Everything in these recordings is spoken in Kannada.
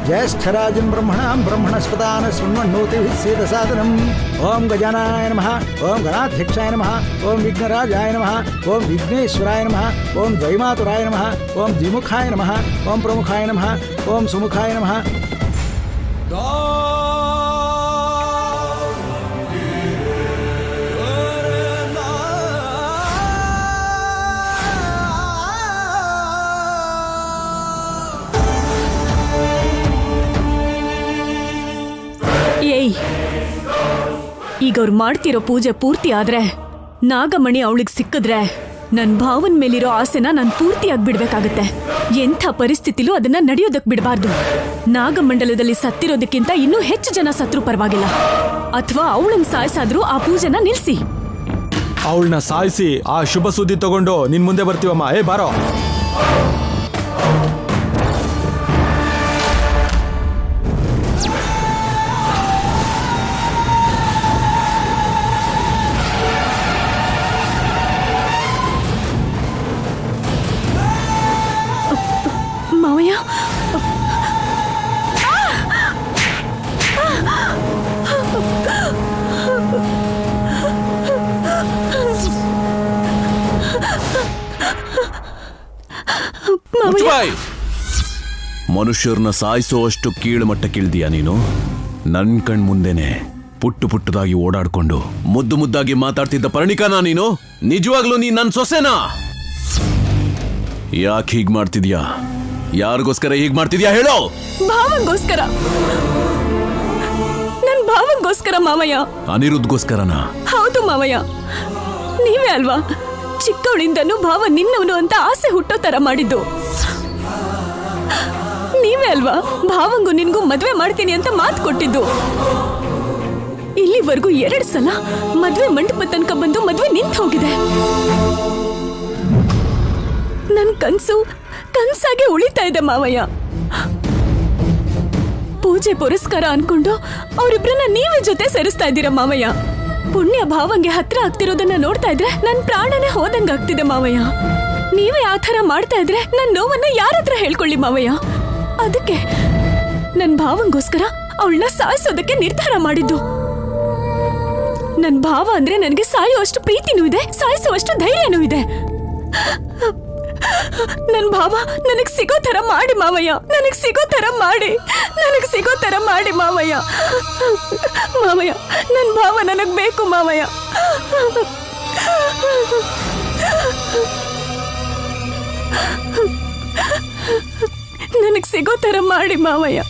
ज्येष्ठराजं ब्रह्मणां ब्रह्मणस्पदान शृण्वन्नोतिभिः सेदसादनम्। ओं गजाननाय नमः, ओं गणाध्यक्षाय नमः, ओं विघ्नराजाय नमः, ओं विघ्नेश्वराय नमः, ओं जयमातुराय नमः, ओं द्विमुखाय नमः, ओं प्रमुखाय नमः, ओं सुमुखाय नमः। ಏಯ್, ಈಗ ಅವ್ರು ಮಾಡ್ತಿರೋ ಪೂಜೆ ಪೂರ್ತಿ ಆದ್ರೆ ನಾಗಮಣಿ ಅವಳಿಗೆ ಸಿಕ್ಕಿದ್ರೆ ನನ್ನ ಭಾವನ ಮೇಲಿರೋ ಆಸೆನ ನಾನು ಪೂರ್ತಿಯಾಗಿ ಬಿಡ್ಬೇಕಾಗತ್ತೆ. ಎಂಥ ಪರಿಸ್ಥಿತಿಲೂ ಅದನ್ನ ನಡೆಯೋದಕ್ಕೆ ಬಿಡಬಾರ್ದು. ನಾಗಮಂಡಲದಲ್ಲಿ ಸತ್ತಿರೋದಕ್ಕಿಂತ ಇನ್ನೂ ಹೆಚ್ಚು ಜನ ಸತ್ರು ಪರವಾಗಿಲ್ಲ, ಅಥವಾ ಅವಳನ್ನ ಸಾಯಿಸಾದ್ರೂ ಆ ಪೂಜೆನ ನಿಲ್ಸಿ. ಅವಳನ್ನ ಸಾಯಿಸಿ ಆ ಶುಭ ಸುದ್ದಿ ತಗೊಂಡು ನಿನ್ ಮುಂದೆ ಬರ್ತೀವಮ್ಮ. ಬಾರೋ. ಮಾವಯ್ಯ, ಮನುಷ್ಯರನ್ನ ಸಾಯಿಸೋಷ್ಟು ಕೀಳು ಮಟ್ಟಕ್ಕಿಳ್ದೀಯ ನೀನು. ನನ್ ಕಣ್ ಮುಂದೆನೆ ಪುಟ್ಟು ಪುಟ್ಟದಾಗಿ ಓಡಾಡ್ಕೊಂಡು ಮುದ್ದು ಮುದ್ದಾಗಿ ಮಾತಾಡ್ತಿದ್ದ ಪರ್ಣಿಕಾನಾ ನೀನು? ನಿಜವಾಗ್ಲೂ ನೀನ್ ನನ್ ಸೊಸೆನಾ? ಯಾಕೆ ಹೀಗ್ ಮಾಡ್ತಿದ್ಯಾ? ಯಾರಿಗೋಸ್ಕರ ಹೀಗ್ ಮಾಡ್ತಿದ್ಯಾ ಹೇಳೋ? ಭಾವಂಗೋಸ್ಕರ. ನನ್ ಭಾವಂಗೋಸ್ಕರ ಮಾವಯ್ಯ. ಅನಿರುದ್ಧಗೋಸ್ಕರನಾ? ಹೌದು ಮಾವಯ್ಯ, ನೀವೇ ಅಲ್ವಾ ಚಿಕ್ಕವಳಿಂದನೂ ಭಾವ ನಿನ್ನವನು ಅಂತ ಆಸೆ ಹುಟ್ಟೋ ತರ ಮಾಡಿದ್ದು. ನೀವೇ ಅಲ್ವಾ ಭಾವಂಗೂ ನಿನ್ಗೂ ಮದ್ವೆ ಮಾಡ್ತೀನಿ ಅಂತ ಮಾತು ಕೊಟ್ಟಿದ್ದು. ಇಲ್ಲಿವರೆಗೂ 2 ಸಲ ಮದ್ವೆ ಮಂಟಪ ತನಕ ಬಂದು ಮದ್ವೆ ನಿಂತು ಹೋಗಿದೆ. ನನ್ ಕನ್ಸಾಗೆ ಉಳಿತಾ ಇದೆ ಮಾವಯ್ಯ. ಪೂಜೆ ಪುರಸ್ಕಾರ ಅನ್ಕೊಂಡು ಅವರಿಬ್ರನ್ನ ನೀವೇ ಜೊತೆ ಸೇರಿಸ್ತಾ ಇದ್ದೀರಾ ಮಾವಯ್ಯ. ಪುಣ್ಯ ಭಾವಂಗೆ ಹತ್ರ ಆಗ್ತಿರೋದನ್ನ ನೋಡ್ತಾ ಇದ್ರೆ ನನ್ ಪ್ರಾಣನೇ ಹೋದಂಗ ಆಗ್ತಿದೆ ಮಾವಯ್ಯ. ನೀವೇ ಆ ಥರ ಮಾಡ್ತಾ ಇದ್ರೆ ನನ್ ನೋವನ್ನ ಯಾರತ್ರ ಹೇಳ್ಕೊಳ್ಳಿ ಮಾವಯ್ಯ. ಅದಕ್ಕೆ ನನ್ ಭಾವಂಗೋಸ್ಕರ ಅವಳನ್ನ ಸಾಯಿಸೋದಕ್ಕೆ ನಿರ್ಧಾರ ಮಾಡಿದ್ದು. ನನ್ ಭಾವ ಅಂದ್ರೆ ನನಗೆ ಸಾಯುವಷ್ಟು ಪ್ರೀತಿನೂ ಇದೆ, ಸಾಯಿಸುವಷ್ಟು ಧೈರ್ಯನೂ ಇದೆ. ನನ್ ಭಾವ ನನಗ್ ಸಿಗೋ ತರ ಮಾಡಿ ಮಾವಯ್ಯ, ನನಗ್ ಸಿಗೋ ತರ ಮಾಡಿ ಮಾವಯ್ಯ. ಮಾವಯ್ಯ, ನನ್ ಭಾವ ನನಗ್ ಬೇಕು ಮಾವಯ್ಯ. ನನಗ್ ಸಿಗೋ ತರ ಮಾಡಿ ಮಾವಯ್ಯ.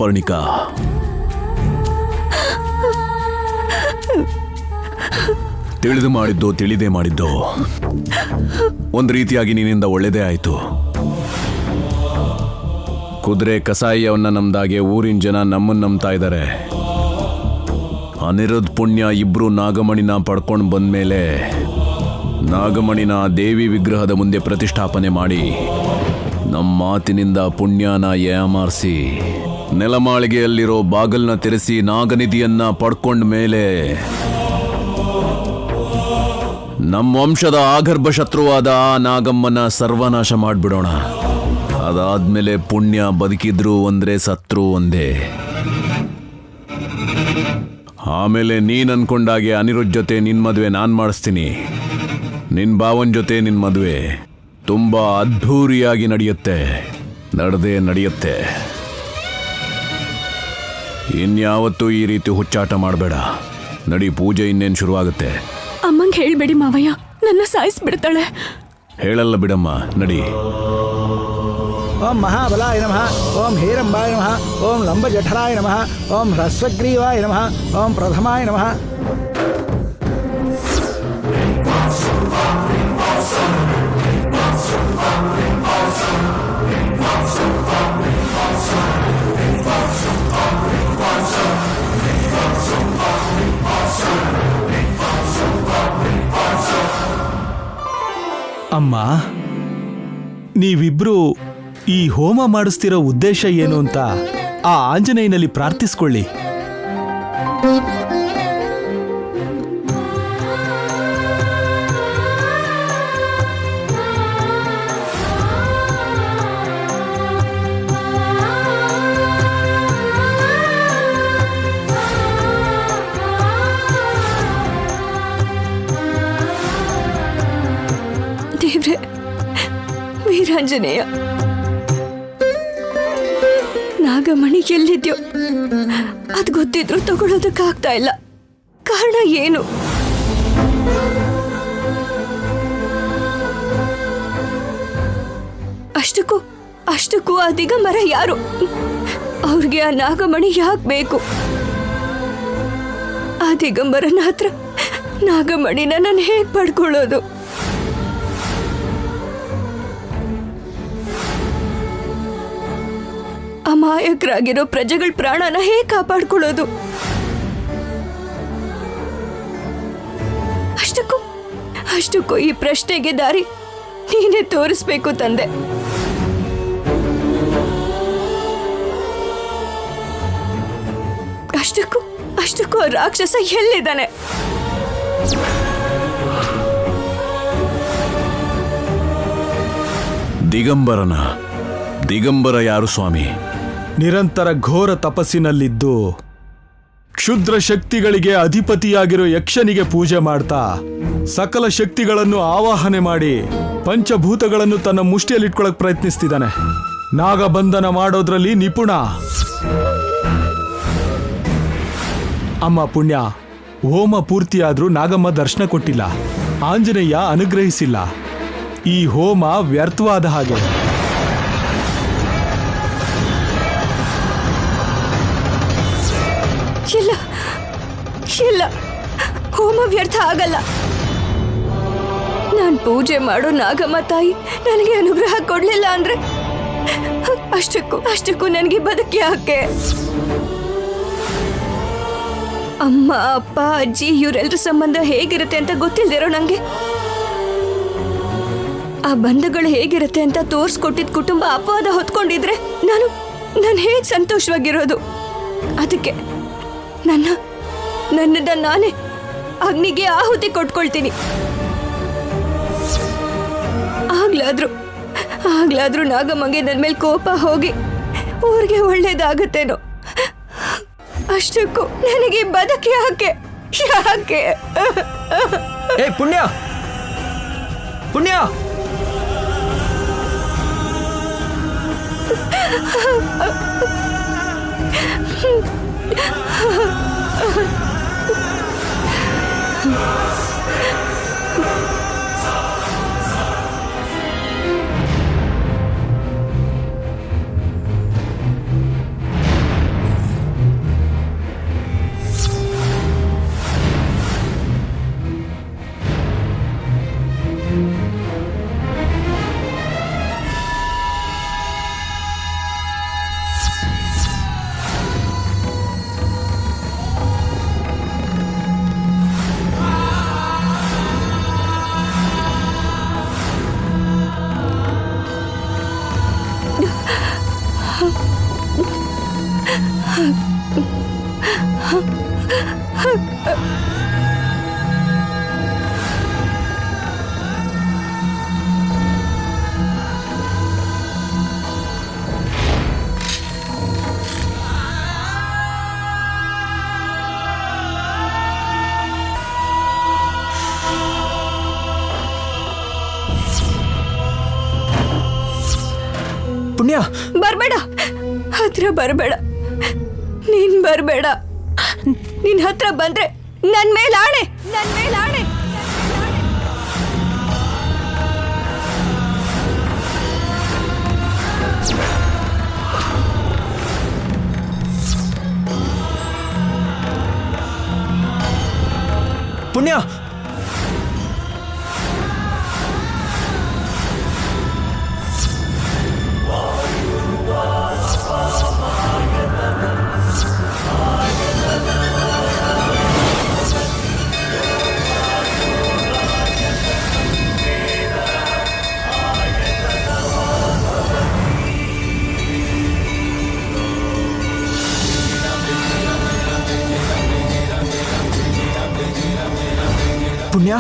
ಪರ್ಣಿಕಾ, ತಿಳಿದು ಮಾಡಿದ್ದು ತಿಳಿದೇ ಮಾಡಿದ್ದು ಒಂದ್ ರೀತಿಯಾಗಿ ನಿನ್ನಿಂದ ಒಳ್ಳೇದೇ ಆಯ್ತು. ಕುದುರೆ ಕಸಾಯಿಯವನ್ನ ನಮ್ದಾಗೆ ಊರಿನ ಜನ ನಮ್ಮನ್ನ ನಂಬ್ತಾ ಇದ್ದಾರೆ. ಅನಿರುದ್ಧ ಪುಣ್ಯ ಇಬ್ರು ನಾಗಮಣಿನ ಪಡ್ಕೊಂಡು ಬಂದ್ಮೇಲೆ ನಾಗಮಣಿನ ದೇವಿ ವಿಗ್ರಹದ ಮುಂದೆ ಪ್ರತಿಷ್ಠಾಪನೆ ಮಾಡಿ ನಮ್ಮ ಮಾತಿನಿಂದ ಪುಣ್ಯನ ಯಾಮಾರಿಸಿ ನೆಲಮಾಳಿಗೆಯಲ್ಲಿರೋ ಬಾಗಲ್ನ ತೆರೆಸಿ ನಾಗನಿಧಿಯನ್ನ ಪಡ್ಕೊಂಡ ಮೇಲೆ ನಮ್ಮ ವಂಶದ ಆಗರ್ಭ ಶತ್ರುವಾದ ಆ ನಾಗಮ್ಮನ ಸರ್ವನಾಶ ಮಾಡಿಬಿಡೋಣ. ಅದಾದ್ಮೇಲೆ ಪುಣ್ಯ ಬದುಕಿದ್ರು ಒಂದ್ರೆ ಸತ್ರು ಒಂದೇ. ಆಮೇಲೆ ನೀನ್ ಅನ್ಕೊಂಡಾಗೆ ಅನಿರುದ್ಧ ಜೊತೆ ನಿನ್ ಮದುವೆ ನಾನ್ ಮಾಡಿಸ್ತೀನಿ. ನಿನ್ ಭಾವನ್ ಜೊತೆ ನಿನ್ ಮದುವೆ ತುಂಬಾ ಅದ್ಧೂರಿಯಾಗಿ ನಡೆಯುತ್ತೆ. ನಡೆಯುತ್ತೆ. ಇನ್ಯಾವತ್ತೂ ಈ ರೀತಿ ಹುಚ್ಚಾಟ ಮಾಡಬೇಡ. ನಡಿ, ಪೂಜೆ ಇನ್ನೇನು ಶುರುವಾಗುತ್ತೆ. ಅಮ್ಮಂಗೆ ಹೇಳ್ಬೇಡಿ ಮಾವಯ್ಯ, ನನ್ನ ಸಾಯಿಸ್ಬಿಡ್ತಾಳೆ. ಹೇಳಲ್ಲ ಬಿಡಮ್ಮ, ನಡಿ. ಓಂ ಮಹಾಬಲಾಯ ನಮಃ, ಓಂ ಹೇರಂಬಾಯ ನಮಃ, ಓಂ ಲಂಬಜಠರಾಯ ನಮಃ, ಓಂ ಹ್ರಸ್ವಗ್ರೀವಾಯ ನಮಃ, ಓಂ ಪ್ರಥಮಾಯ ನಮಃ. ಅಮ್ಮ, ನೀವಿಬ್ರು ಈ ಹೋಮ ಮಾಡಿಸ್ತಿರೋ ಉದ್ದೇಶ ಏನು ಅಂತ ಆ ಆಂಜನೇಯನಲ್ಲಿ ಪ್ರಾರ್ಥಿಸ್ಕೊಳ್ಳಿ. ವೀರಾಂಜನೇಯ, ನಾಗಮಣಿ ಎಲ್ಲಿದ್ಯೋ ಅದ್ ಗೊತ್ತಿದ್ರು ತಗೊಳ್ಳೋದಕ್ಕಾಗ್ತಾ ಇಲ್ಲ. ಕಾರಣ ಏನು? ಅಷ್ಟಕ್ಕೂ ಆ ದಿಗಂಬರ ಯಾರು? ಅವ್ರಿಗೆ ಆ ನಾಗಮಣಿ ಯಾಕೆ ಬೇಕು? ಆ ದಿಗಂಬರನ ಹತ್ರ ನಾಗಮಣಿನ ನಾನು ಹೇಗ್ ಪಡ್ಕೊಳ್ಳೋದು? ಅಮಾಯಕರಾಗಿರೋ ಪ್ರಜೆಗಳ ಪ್ರಾಣನ ಹೇಗ್ ಕಾಪಾಡ್ಕೊಳ್ಳೋದು? ಅಷ್ಟಕ್ಕೂ ಈ ಪ್ರಶ್ನೆಗೆ ದಾರಿ ನೀನೇ ತೋರಿಸ್ಬೇಕು ತಂದೆ. ಅಷ್ಟಕ್ಕೂ ಆ ರಾಕ್ಷಸ ಎಲ್ಲಿದ್ದಾನೆ? ದಿಗಂಬರ ಯಾರು ಸ್ವಾಮಿ? ನಿರಂತರ ಘೋರ ತಪಸ್ಸಿನಲ್ಲಿದ್ದು ಕ್ಷುದ್ರ ಶಕ್ತಿಗಳಿಗೆ ಅಧಿಪತಿಯಾಗಿರೋ ಯಕ್ಷನಿಗೆ ಪೂಜೆ ಮಾಡ್ತಾ ಸಕಲ ಶಕ್ತಿಗಳನ್ನು ಆವಾಹನೆ ಮಾಡಿ ಪಂಚಭೂತಗಳನ್ನು ತನ್ನ ಮುಷ್ಟಿಯಲ್ಲಿಟ್ಕೊಳಕ್ ಪ್ರಯತ್ನಿಸ್ತಿದ್ದಾನೆ. ನಾಗಬಂಧನ ಮಾಡೋದ್ರಲ್ಲಿ ನಿಪುಣ. ಅಮ್ಮ ಪುಣ್ಯ, ಹೋಮ ಪೂರ್ತಿಯಾದ್ರೂ ನಾಗಮ್ಮ ದರ್ಶನ ಕೊಟ್ಟಿಲ್ಲ, ಆಂಜನೇಯ ಅನುಗ್ರಹಿಸಿಲ್ಲ. ಈ ಹೋಮ ವ್ಯರ್ಥವಾದ ಹಾಗೆ. ಇಲ್ಲ, ಹೋಮ ವ್ಯರ್ಥ ಆಗಲ್ಲ. ನಾನ್ ಪೂಜೆ ಮಾಡೋ ನಾಗಮ್ಮ ತಾಯಿ ನನಗೆ ಅನುಗ್ರಹ ಕೊಡ್ಲಿಲ್ಲ ಅಂದ್ರೆ ಅಷ್ಟಕ್ಕೂ ನನಗೆ ಬದುಕಿ ಯಾಕೆ? ಅಮ್ಮ, ಅಪ್ಪ, ಅಜ್ಜಿ ಇವರೆಲ್ಲರ ಸಂಬಂಧ ಹೇಗಿರುತ್ತೆ ಅಂತ ಗೊತ್ತಿಲ್ದಿರೋ ನಂಗೆ ಆ ಬಂಧಗಳು ಹೇಗಿರುತ್ತೆ ಅಂತ ತೋರ್ಸ್ಕೊಟ್ಟಿದ್ ಕುಟುಂಬ ಅಪವಾದ ಹೊತ್ಕೊಂಡಿದ್ರೆ ನಾನು ಹೇಗ್ ಸಂತೋಷವಾಗಿರೋದು? ಅದಕ್ಕೆ ನನ್ನನ್ನ ನಾನೇ ಅಗ್ನಿಗೆ ಆಹುತಿ ಕೊಟ್ಕೊಳ್ತೀನಿ. ಆಗ್ಲಾದ್ರೂ ನಾಗಮ್ಮಗೆ ನನ್ನ ಮೇಲೆ ಕೋಪ ಹೋಗಿ ಊರಿಗೆ ಒಳ್ಳೇದಾಗತ್ತೇನೋ. ಅಷ್ಟಕ್ಕೂ ನನಗೆ ಬದುಕಿ ಯಾಕೆ? ಏ ಪುಣ್ಯ, ಪುಣ್ಯ, ಬರ್ಬೇಡ, ಹತ್ರ ಬರ್ಬೇಡ. ನೀನ್ ಬರ್ಬೇಡ. ನಿನ್ ಹತ್ರ ಬಂದ್ರೆ ನನ್ ಮೇಲೆ ಆಣೆ. ಪುಣ್ಯ, ಪುಣ್ಯ,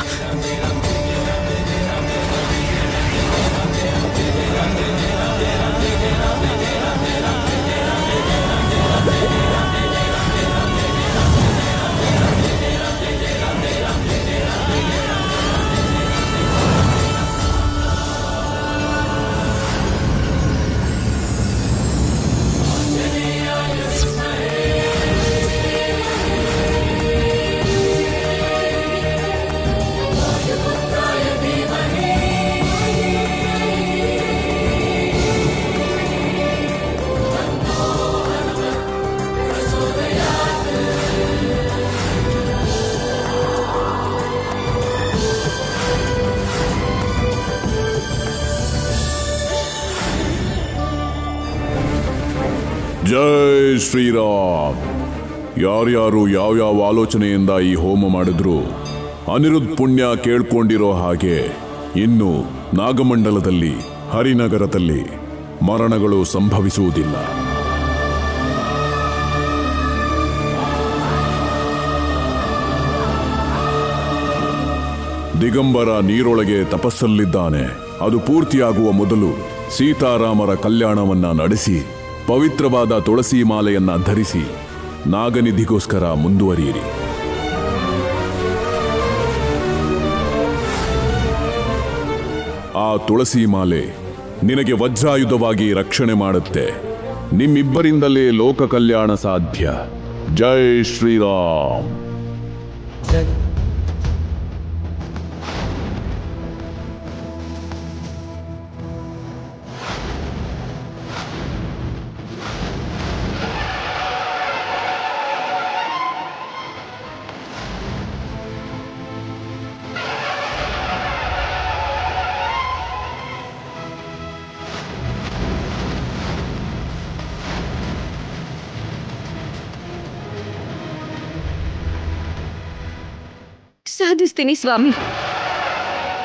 ಜೈ ಶ್ರೀರಾಮ್. ಯಾರ್ಯಾರು ಯಾವ್ಯಾವ ಆಲೋಚನೆಯಿಂದ ಈ ಹೋಮ ಮಾಡಿದ್ರು ಅನಿರುದ್ಧ ಪುಣ್ಯ ಕೇಳ್ಕೊಂಡಿರೋ ಹಾಗೆ ಇನ್ನು ನಾಗಮಂಡಲದಲ್ಲಿ ಹರಿನಗರದಲ್ಲಿ ಮರಣಗಳು ಸಂಭವಿಸುವುದಿಲ್ಲ. ದಿಗಂಬರ ನೀರೊಳಗೆ ತಪಸ್ಸಲ್ಲಿದ್ದಾನೆ. ಅದು ಪೂರ್ತಿಯಾಗುವ ಮೊದಲು ಸೀತಾರಾಮರ ಕಲ್ಯಾಣವನ್ನ ನಡೆಸಿ ಪವಿತ್ರವಾದ ತುಳಸಿ ಮಾಲೆಯನ್ನ ಧರಿಸಿ ನಾಗನಿಧಿಗೋಸ್ಕರ ಮುಂದುವರಿಯಿರಿ. ಆ ತುಳಸಿ ಮಾಲೆ ನಿನಗೆ ವಜ್ರಾಯುಧವಾಗಿ ರಕ್ಷಣೆ ಮಾಡುತ್ತೆ. ನಿಮ್ಮಿಬ್ಬರಿಂದಲೇ ಲೋಕ ಕಲ್ಯಾಣ ಸಾಧ್ಯ. ಜೈ ಶ್ರೀರಾಮ್. ಸಾಧಿಸ್ತೀನಿ ಸ್ವಾಮಿ.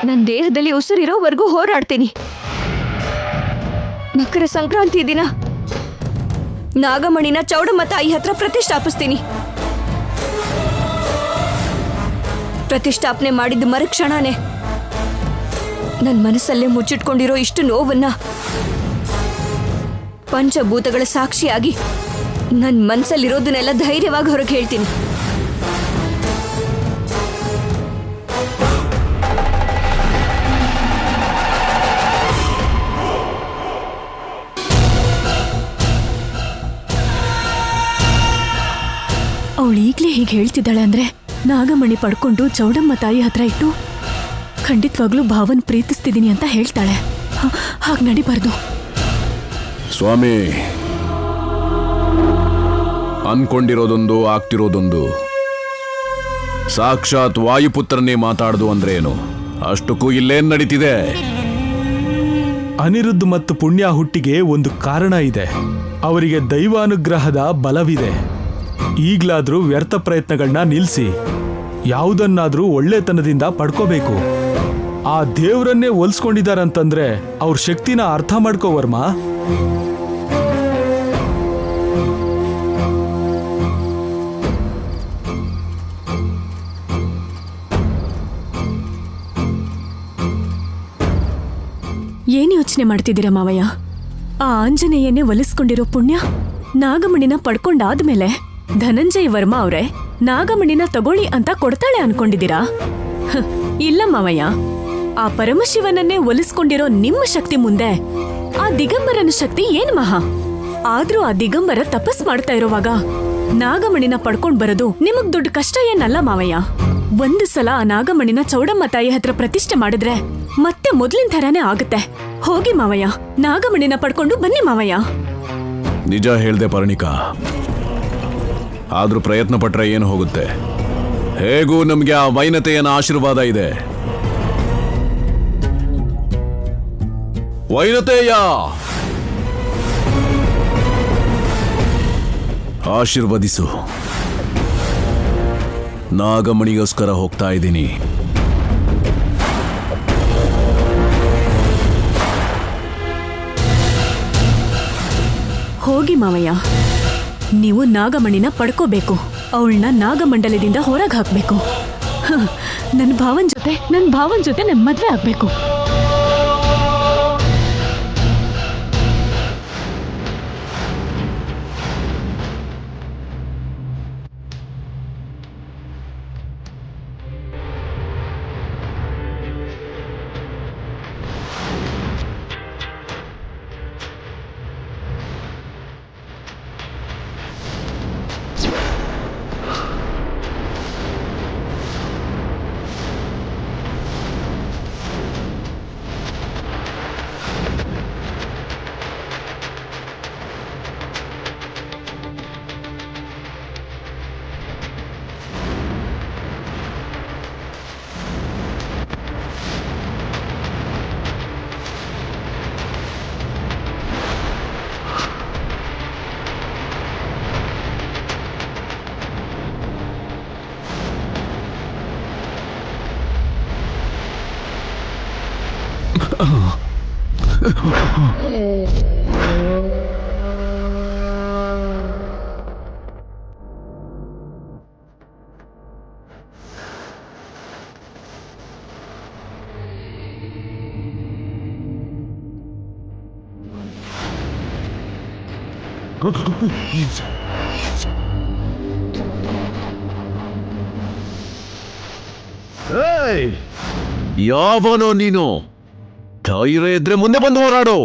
ನನ್ನ ದೇಹದಲ್ಲಿ ಉಸಿರಿರೋವರೆಗೂ ಹೋರಾಡ್ತೀನಿ. ಮಕರ ಸಂಕ್ರಾಂತಿ ದಿನ ನಾಗಮಣಿನ ಚೌಡಮ್ಮ ತಾಯಿ ಹತ್ರ ಪ್ರತಿಷ್ಠಾಪಿಸ್ತೀನಿ. ಪ್ರತಿಷ್ಠಾಪನೆ ಮಾಡಿದ ಮರುಕ್ಷಣನೇ ನನ್ನ ಮನಸ್ಸಲ್ಲೇ ಮುಚ್ಚಿಟ್ಕೊಂಡಿರೋ ಇಷ್ಟು ನೋವನ್ನ ಪಂಚಭೂತಗಳ ಸಾಕ್ಷಿಯಾಗಿ ನನ್ನ ಮನಸ್ಸಲ್ಲಿರೋದನ್ನೆಲ್ಲ ಧೈರ್ಯವಾಗಿ ಹೊರಗೆ ಹೇಳ್ತೀನಿ. ಅವಳು ಈಗಲೇ ಹೀಗೆ ಹೇಳ್ತಿದ್ದಾಳೆ ಅಂದ್ರೆ ನಾಗಮಣಿ ಪಡ್ಕೊಂಡು ಚೌಡಮ್ಮ ತಾಯಿ ಹತ್ರ ಇಟ್ಟು ಖಂಡಿತವಾಗ್ಲೂ ಭಾವನ್ ಪ್ರೀತಿಸ್ತಿದ್ದೀನಿ ಅಂತ ಹೇಳ್ತಾಳೆ. ಹಾಗೆ ನಡಿಬಾರ್ದು. ಸ್ವಾಮಿ, ಅನ್ಕೊಂಡಿರೋದೊಂದು ಆಗ್ತಿರೋದೊಂದು. ಸಾಕ್ಷಾತ್ ವಾಯುಪುತ್ರನೇ ಮಾತಾಡ್ದು ಅಂದ್ರೆ ಏನು? ಅಷ್ಟಕ್ಕೂ ಇಲ್ಲೇನ್ ನಡೀತಿದೆ? ಅನಿರುದ್ಧ ಮತ್ತು ಪುಣ್ಯ ಹುಟ್ಟಿಗೆ ಒಂದು ಕಾರಣ ಇದೆ. ಅವರಿಗೆ ದೈವಾನುಗ್ರಹದ ಬಲವಿದೆ. ಈಗ್ಲಾದ್ರೂ ವ್ಯರ್ಥ ಪ್ರಯತ್ನಗಳನ್ನ ನಿಲ್ಲಿಸಿ ಯಾವುದನ್ನಾದ್ರೂ ಒಳ್ಳೆತನದಿಂದ ಪಡ್ಕೋಬೇಕು. ಆ ದೇವ್ರನ್ನೇ ಹೋಲ್ಸ್ಕೊಂಡಿದಾರಂತಂದ್ರೆ ಅವ್ರ ಶಕ್ತಿನ ಅರ್ಥ ಮಾಡ್ಕೋ ವರ್ಮ. ಏನ್ ಯೋಚನೆ ಮಾಡ್ತಿದ್ದೀರಾ ಮಾವಯ್ಯ? ಆ ಆಂಜನೇಯನ್ನೇ ಒಲಿಸ್ಕೊಂಡಿರೋ ಪುಣ್ಯ ನಾಗಮಣಿನ ಪಡ್ಕೊಂಡಾದ್ಮೇಲೆ ಧನಂಜಯ ವರ್ಮ ಅವ್ರೆ ನಾಗಮಣಿನ ತಗೊಳ್ಳಿ ಅಂತ ಕೊಡ್ತಾಳೆ ಅನ್ಕೊಂಡಿದ್ದೀರಾ? ಇಲ್ಲ ಮಾವಯ್ಯ, ಆ ಪರಮಶಿವನನ್ನೇ ಒಲಿಸ್ಕೊಂಡಿರೋ ನಿಮ್ಮ ಶಕ್ತಿ ಮುಂದೆ ಆ ದಿಗಂಬರನ ಶಕ್ತಿ ಏನ್ ಮಹಾ? ಆದ್ರೂ ಆ ದಿಗಂಬರ ತಪಸ್ ಮಾಡ್ತಾ ಇರೋವಾಗ ನಾಗಮಣಿನ ಪಡ್ಕೊಂಡ್ ಬರೋದು ನಿಮಗ್ ದೊಡ್ಡ ಕಷ್ಟ ಏನಲ್ಲ ಮಾವಯ್ಯ. ಒಂದು ಸಲ ಆ ನಾಗಮಣಿನ ಚೌಡಮ್ಮ ತಾಯಿ ಹತ್ರ ಪ್ರತಿಷ್ಠೆ ಮಾಡಿದ್ರೆ ಮತ್ತೆ ಮೊದ್ಲಿನ ಥರಾನೇ ಆಗುತ್ತೆ. ಹೋಗಿ ಮಾವಯ್ಯ, ನಾಗಮಣಿನ ಪಡ್ಕೊಂಡು ಬನ್ನಿ ಮಾವಯ್ಯ. ನಿಜ ಹೇಳ್ದೆ ಪರಿಣಿಕಾ, ಆದ್ರೂ ಪ್ರಯತ್ನ ಪಟ್ರೆ ಏನು ಹೋಗುತ್ತೆ? ಹೇಗೂ ನಮ್ಗೆ ಆ ವೈನತೆಯನ ಆಶೀರ್ವಾದ ಇದೆ. ವೈನತೆಯ ಆಶೀರ್ವದಿಸು. ನಾಗಮಣಿಗೋಸ್ಕರ ಹೋಗ್ತಾ ಇದ್ದೀನಿ. ಹೋಗಿ ಮಾವಯ್ಯ, ನೀವು ನಾಗಮಣಿನ ಪಡ್ಕೋಬೇಕು. ಅವಳನ್ನ ನಾಗಮಂಡಲದಿಂದ ಹೊರಗೆ ಹಾಕ್ಬೇಕು. ನನ್ನ ಭಾವನ್ ಜೊತೆ ನನ್ನ ಮದ್ವೆ ಆಗ್ಬೇಕು. ಯಾವನೋ ನೀನು? ಧೈರ್ಯ ಇದ್ರೆ ಮುಂದೆ ಬಂದು ಹೋರಾಡು.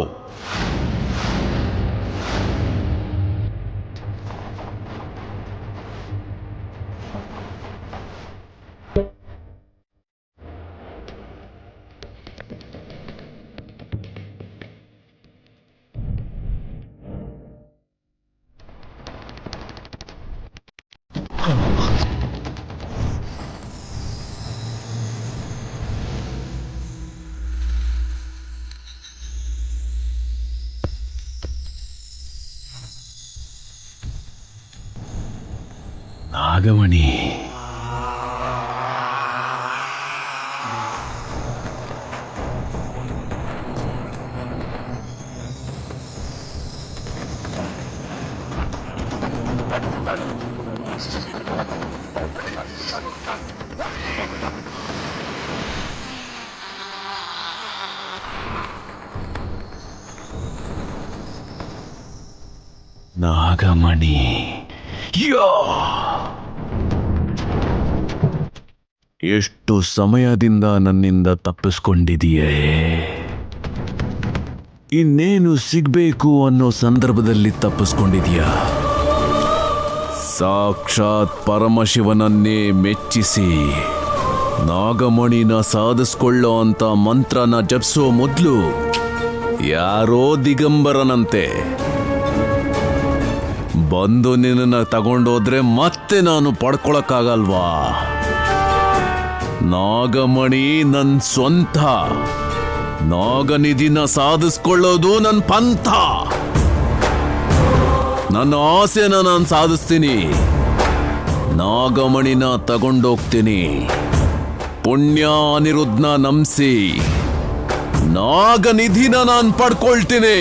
ನಾಗಮಣಿ, ನಾಗಮಣಿ, ಎಷ್ಟು ಸಮಯದಿಂದ ನನ್ನಿಂದ ತಪ್ಪಿಸ್ಕೊಂಡಿದೀಯೇ? ಇನ್ನೇನು ಸಿಗ್ಬೇಕು ಅನ್ನೋ ಸಂದರ್ಭದಲ್ಲಿ ತಪ್ಪಿಸ್ಕೊಂಡಿದೀಯಾ? ಸಾಕ್ಷಾತ್ ಪರಮಶಿವನನ್ನೇ ಮೆಚ್ಚಿಸಿ ನಾಗಮಣಿನ ಸಾಧಿಸ್ಕೊಳ್ಳೋ ಅಂತ ಮಂತ್ರನ ಜಪಿಸೋ ಮೊದಲು ಯಾರೋ ದಿಗಂಬರನಂತೆ ಬಂದು ನಿನ್ನ ತಗೊಂಡೋದ್ರೆ ಮತ್ತೆ ನಾನು ಪಡ್ಕೊಳಕ್ಕಾಗಲ್ವಾ? ನಾಗಮಣಿ ನನ್ ಸ್ವಂತ, ನಾಗನಿಧಿನ ಸಾಧಿಸ್ಕೊಳ್ಳೋದು ನನ್ನ ಪಂಥ. ನನ್ನ ಆಸೆನ ನಾನು ಸಾಧಿಸ್ತೀನಿ, ನಾಗಮಣಿನ ತಗೊಂಡೋಗ್ತೀನಿ. ಪುಣ್ಯ ಅನಿರುದ್ಧನ ನಂಬಿಸಿ ನಾಗನಿಧಿನ ನಾನು ಪಡ್ಕೊಳ್ತೀನಿ.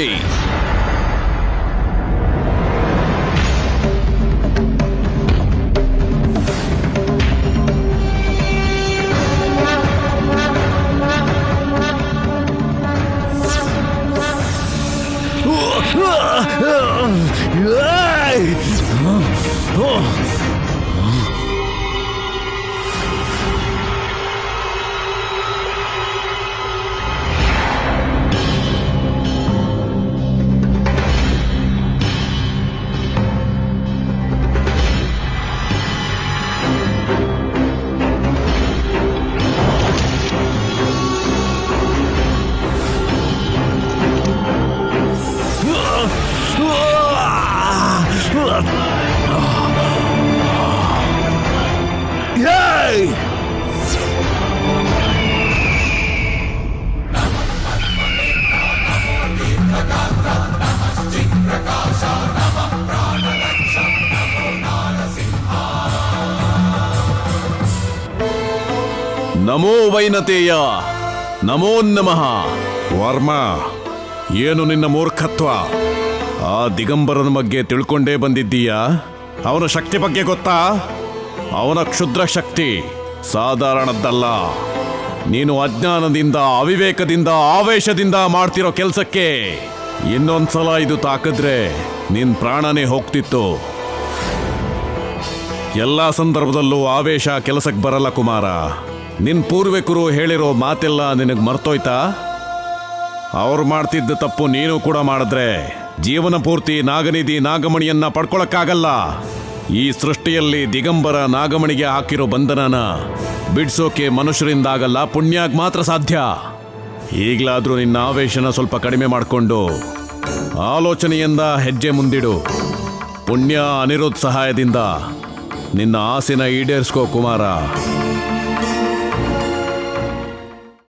ನಮೋ ವೈನತೇಯ, ನಮೋ ನಮಃ. ವರ್ಮ, ಏನು ನಿನ್ನ ಮೂರ್ಖತ್ವ? ಆ ದಿಗಂಬರನ ಬಗ್ಗೆ ತಿಳ್ಕೊಂಡೇ ಬಂದಿದ್ದೀಯಾ? ಅವನ ಶಕ್ತಿ ಬಗ್ಗೆ ಗೊತ್ತಾ? ಅವನ ಕ್ಷುದ್ರ ಶಕ್ತಿ ಸಾಧಾರಣದ್ದಲ್ಲ. ನೀನು ಅಜ್ಞಾನದಿಂದ, ಅವಿವೇಕದಿಂದ, ಆವೇಶದಿಂದ ಮಾಡ್ತಿರೋ ಕೆಲಸಕ್ಕೆ ಇನ್ನೊಂದ್ಸಲ ಇದು ತಾಕಿದ್ರೆ ನಿನ್ ಪ್ರಾಣನೇ ಹೋಗ್ತಿತ್ತು. ಎಲ್ಲ ಸಂದರ್ಭದಲ್ಲೂ ಆವೇಶ ಕೆಲಸಕ್ಕೆ ಬರಲ್ಲ ಕುಮಾರ. ನಿನ್ ಪೂರ್ವಿಕರು ಹೇಳಿರೋ ಮಾತೆಲ್ಲ ನಿನಗೆ ಮರ್ತೋಯ್ತಾ? ಅವ್ರು ಮಾಡ್ತಿದ್ದ ತಪ್ಪು ನೀನು ಕೂಡ ಮಾಡಿದ್ರೆ ಜೀವನ ಪೂರ್ತಿ ನಾಗನಿಧಿ ನಾಗಮಣಿಯನ್ನ ಪಡ್ಕೊಳಕ್ಕಾಗಲ್ಲ. ಈ ಸೃಷ್ಟಿಯಲ್ಲಿ ದಿಗಂಬರ ನಾಗಮಣಿಗೆ ಹಾಕಿರೋ ಬಂಧನನ ಬಿಡ್ಸೋಕೆ ಮನುಷ್ಯರಿಂದಾಗಲ್ಲ, ಪುಣ್ಯಾಗ್ ಮಾತ್ರ ಸಾಧ್ಯ. ಈಗಲಾದ್ರೂ ನಿನ್ನ ಆವೇಶನ ಸ್ವಲ್ಪ ಕಡಿಮೆ ಮಾಡಿಕೊಂಡು ಆಲೋಚನೆಯಿಂದ ಹೆಜ್ಜೆ ಮುಂದಿಡು. ಪುಣ್ಯ ಅನಿರುದ್ಧ ಸಹಾಯದಿಂದ ನಿನ್ನ ಆಸೆನ ಈಡೇರಿಸ್ಕೋ ಕುಮಾರ.